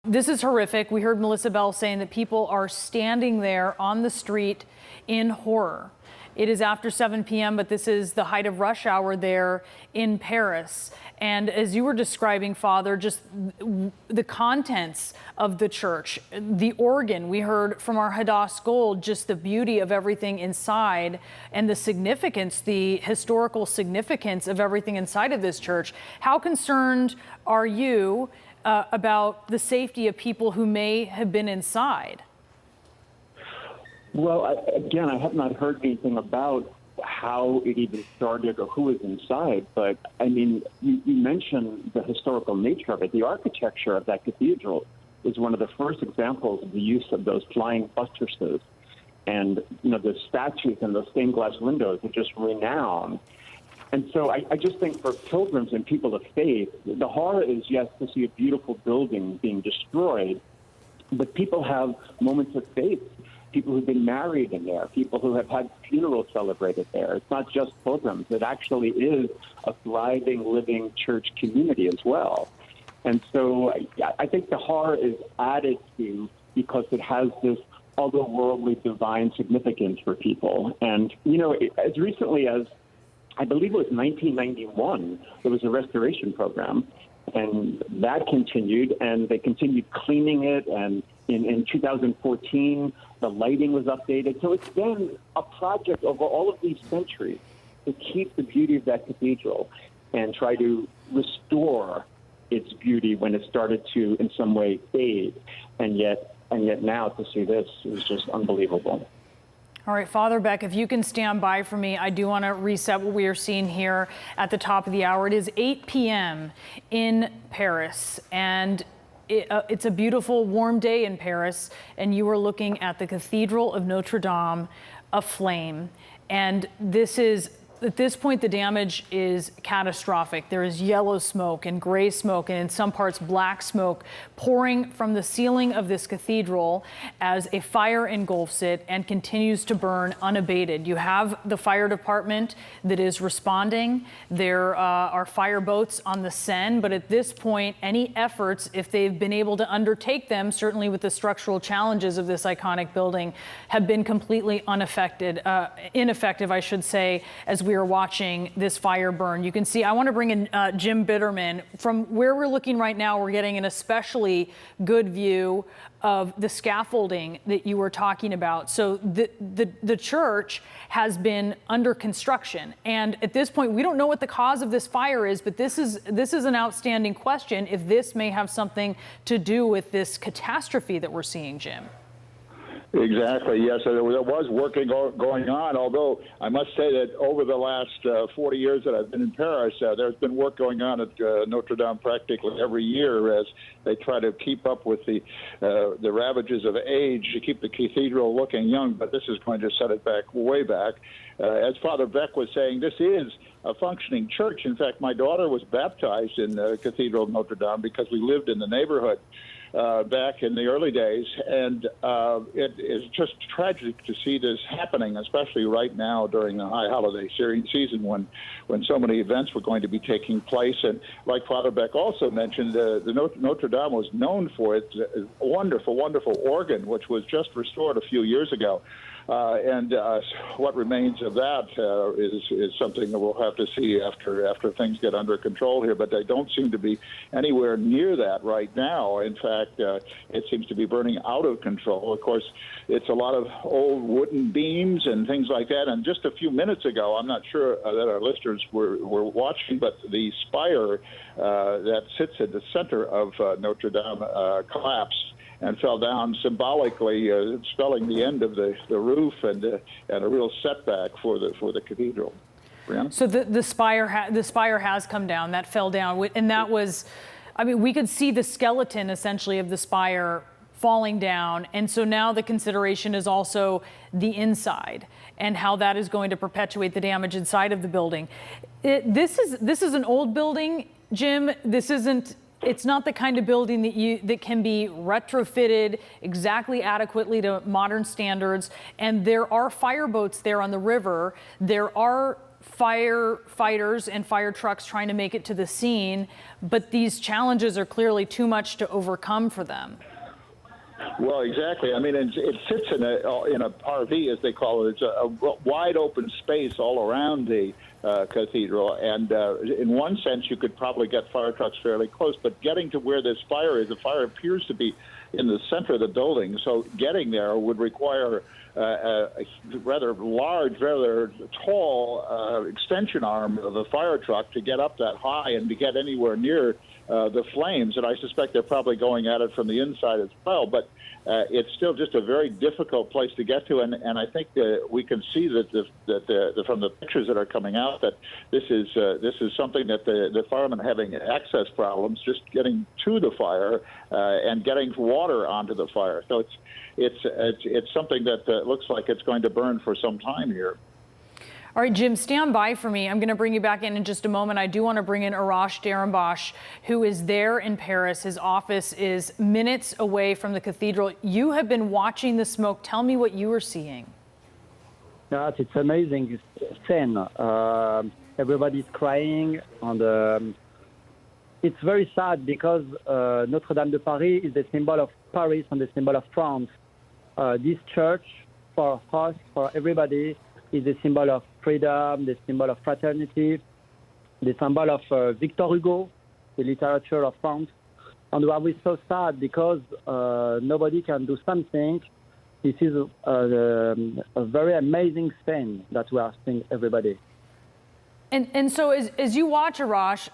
this is horrific. We heard Melissa Bell saying that people are standing there on the street in horror. It is after 7 p.m., but this is the height of rush hour there in Paris. And as you were describing, Father, just the contents of the church, the organ, we heard from our Hadass Gold, just the beauty of everything inside and the significance, the historical significance of everything inside of this church. How concerned are you about the safety of people who may have been inside? Well, again, I have not heard anything about how it even started or who was inside. But, I mean, you mentioned the historical nature of it. The architecture of that cathedral is one of the first examples of the use of those flying buttresses. And, you know, the statues and those stained glass windows are just renowned. And so I just think for pilgrims and people of faith, the horror is, yes, to see a beautiful building being destroyed, but people have moments of faith. People who've been married in there, people who have had funerals celebrated there. It's not just pilgrims. It actually is a thriving, living church community as well. And so I think the horror is added to because it has this otherworldly divine significance for people. And, you know, as recently as, I believe it was 1991, there was a restoration program. And that continued, and they continued cleaning it. And in 2014, the lighting was updated. So it's been a project over all of these centuries to keep the beauty of that cathedral and try to restore its beauty when it started to, in some way, fade. And yet now to see this is just unbelievable. All right, Father Beck, if you can stand by for me, I do want to reset what we are seeing here at the top of the hour. It is 8 p.m. in Paris, and it's a beautiful, warm day in Paris, and you are looking at the Cathedral of Notre Dame aflame. And this is, at this point, the damage is catastrophic. There is yellow smoke and gray smoke, and in some parts, black smoke pouring from the ceiling of this cathedral as a fire engulfs it and continues to burn unabated. You have the fire department that is responding. There are fire boats on the Seine, but at this point, any efforts, if they've been able to undertake them, certainly with the structural challenges of this iconic building, have been completely ineffective, I should say, as we are watching this fire burn. You can see, I want to bring in Jim Bitterman. From where we're looking right now, we're getting an especially good view of the scaffolding that you were talking about. So the church has been under construction. And at this point, we don't know what the cause of this fire is, but this is an outstanding question if this may have something to do with this catastrophe that we're seeing, Jim. Exactly, yes. There was work going on, although I must say that over the last 40 years that I've been in Paris, there's been work going on at Notre Dame practically every year as they try to keep up with the ravages of age to keep the cathedral looking young, but this is going to set it back, way back. As Father Beck was saying, this is a functioning church. In fact, my daughter was baptized in the Cathedral of Notre Dame because we lived in the neighborhood back in the early days, and it is just tragic to see this happening, especially right now during the high holiday season when so many events were going to be taking place. And like Father Beck also mentioned, the Notre Dame was known for its wonderful, wonderful organ, which was just restored a few years ago. And what remains of that is something that we'll have to see after things get under control here. But they don't seem to be anywhere near that right now. In fact, it seems to be burning out of control. Of course, it's a lot of old wooden beams and things like that. And just a few minutes ago, I'm not sure that our listeners were watching, but the spire that sits at the center of Notre Dame collapsed and fell down, symbolically spelling the end of the roof and a real setback for the cathedral. Brianna? So the spire has come down. That fell down, and that was, I mean, we could see the skeleton essentially of the spire falling down, and so now the consideration is also the inside and how that is going to perpetuate the damage inside of the building. This is an old building, Jim. It's not the kind of building that can be retrofitted exactly adequately to modern standards. And there are fireboats there on the river. There are firefighters and fire trucks trying to make it to the scene, but these challenges are clearly too much to overcome for them. Well, exactly. I mean, it sits in a parvis, as they call it. It's a wide open space all around the cathedral, and in one sense, you could probably get fire trucks fairly close. But getting to where this fire is, the fire appears to be in the center of the building, so getting there would require a rather large, rather tall extension arm of a fire truck to get up that high and to get anywhere near the flames. And I suspect they're probably going at it from the inside as well. But it's still just a very difficult place to get to. And I think we can see that from the pictures that are coming out that this is something that the firemen are having access problems just getting to the fire and getting water onto the fire. So it's something that looks like it's going to burn for some time here. All right, Jim, stand by for me. I'm going to bring you back in just a moment. I do want to bring in Arash Darambash, who is there in Paris. His office is minutes away from the cathedral. You have been watching the smoke. Tell me what you are seeing. Yes, it's amazing scene. Everybody's crying, and it's very sad because Notre Dame de Paris is the symbol of Paris and the symbol of France. This church, for us, for everybody, is the symbol of freedom, the symbol of fraternity, the symbol of Victor Hugo, the literature of France. And we are so sad because nobody can do something. This is a very amazing thing that we are seeing everybody. And so as you watch, Arash,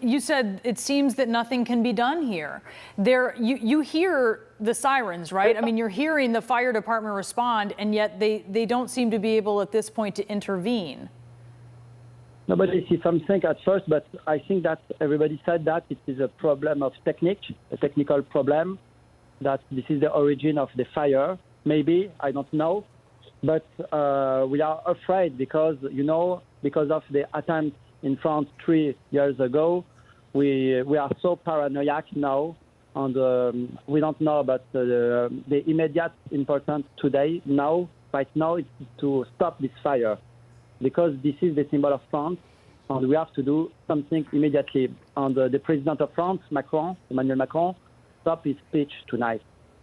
you said it seems that nothing can be done here. You hear the sirens, right? I mean, you're hearing the fire department respond, and yet they don't seem to be able at this point to intervene. Nobody sees something at first, but I think that everybody said that it is a problem of technique, a technical problem, that this is the origin of the fire. Maybe, I don't know. But we are afraid because, because of the attempt in France 3 years ago, we are so paranoid now, and we don't know about the immediate important today, right now, is to stop this fire, because this is the symbol of France, and we have to do something immediately. And the President of France, Emmanuel Macron, stopped his speech tonight,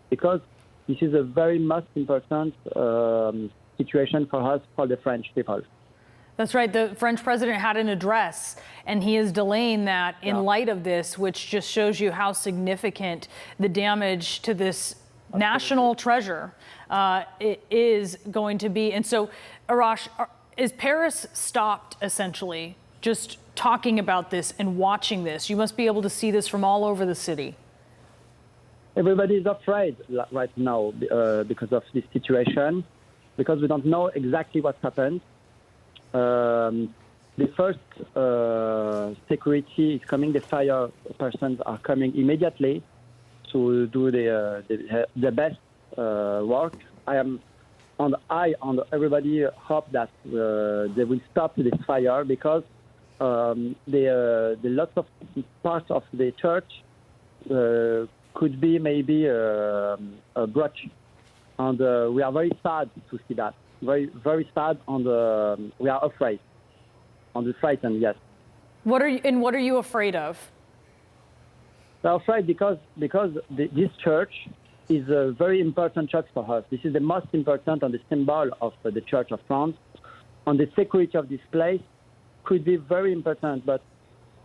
because this is a very most important situation for us, for the French people. That's right. The French president had an address, and he is delaying that in light of this, which just shows you how significant the damage to this national treasure it is going to be. And so, Arash, is Paris stopped essentially just talking about this and watching this? You must be able to see this from all over the city. Everybody is afraid right now because of this situation, because we don't know exactly what happened. The first security is coming, the fire persons are coming immediately to do the best work. I and everybody hope that they will stop this fire, because the lots of parts of the church could be maybe a brooch, and we are very sad to see that. Very, very sad, and we are afraid, and frightened. Yes. What are you afraid of? We are afraid because this church is a very important church for us. This is the most important and the symbol of the Church of France, and the security of this place could be very important. But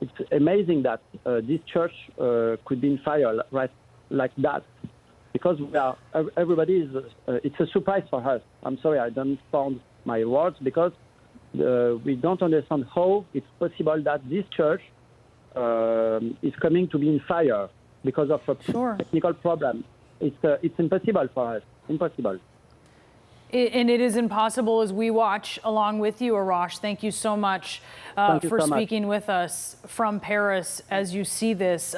it's amazing that this church could be in fire right like that, because everybody is. It's a surprise for us. I'm sorry, I don't found my words, because we don't understand how it's possible that this church is coming to be in fire because of a technical problem. It's impossible for us. Impossible. And it is impossible as we watch along with you, Arash. Thank you so much for speaking with us from Paris as you see this.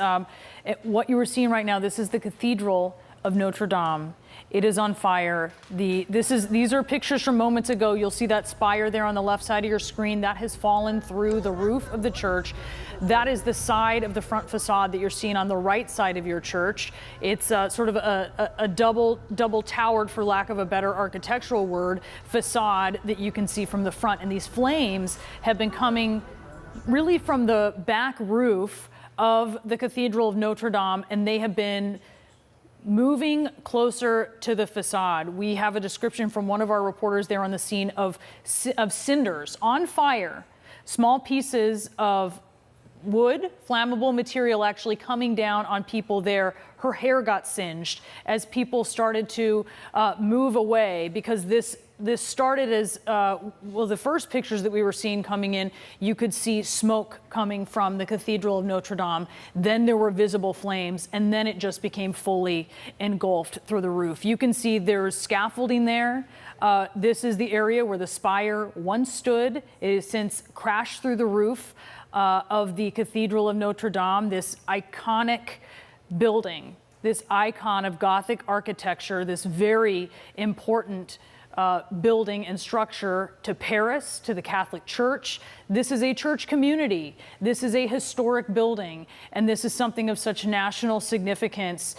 What you were seeing right now, this is the Cathedral of Notre Dame. It is on fire. These are pictures from moments ago. You'll see that spire there on the left side of your screen. That has fallen through the roof of the church. That is the side of the front facade that you're seeing on the right side of your church. It's sort of a double towered, for lack of a better architectural word, facade that you can see from the front. And these flames have been coming really from the back roof of the Cathedral of Notre Dame, and they have been moving closer to the facade. We have a description from one of our reporters there on the scene of cinders on fire, small pieces of wood, flammable material actually coming down on people there. Her hair got singed as people started to move away, because this started as, well, the first pictures that we were seeing coming in, you could see smoke coming from the Cathedral of Notre Dame. Then there were visible flames, and then it just became fully engulfed through the roof. You can see there's scaffolding there. This is the area where the spire once stood. It has since crashed through the roof of the Cathedral of Notre Dame, this iconic building, this icon of Gothic architecture, this very important building and structure to Paris, to the Catholic Church. This is a church community. This is a historic building, and this is something of such national significance